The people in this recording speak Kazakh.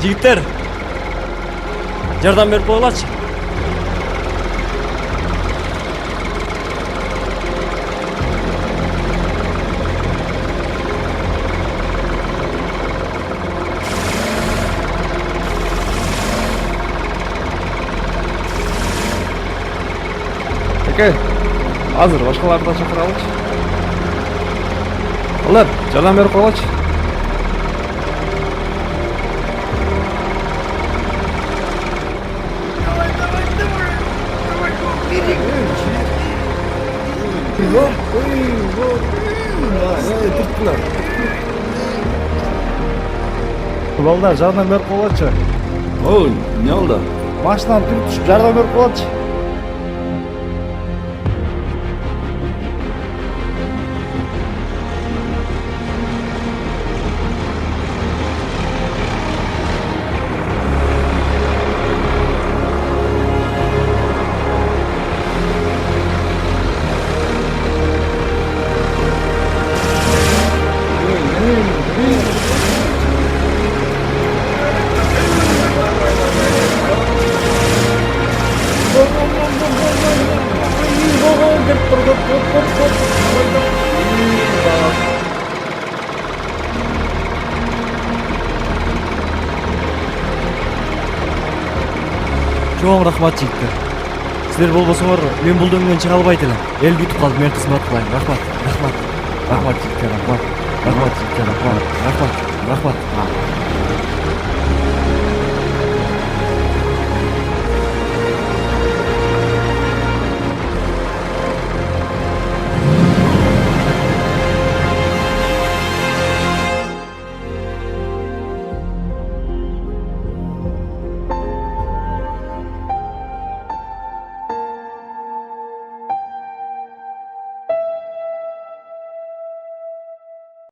жигиттер, жардам берип койгулачы. Эке, азыр башкаларды да чакыралычы. Алар жардам берип койгулачы. Балдар жардам берип койгулачы. Ой, не oldu? Машинаны түрүп түшүп жардам берип койгулачы. Чоң рахмат жигиттер. Силер болбосоңор мен бул дөңдөн чыга албайт элем. Эл күтүп калды, мен кызмат кылайын. Рахмат. Рахмат. Рахмат жигиттер, рахмат. Рахмат жигиттер, рахмат. Рахмат. Рахмат.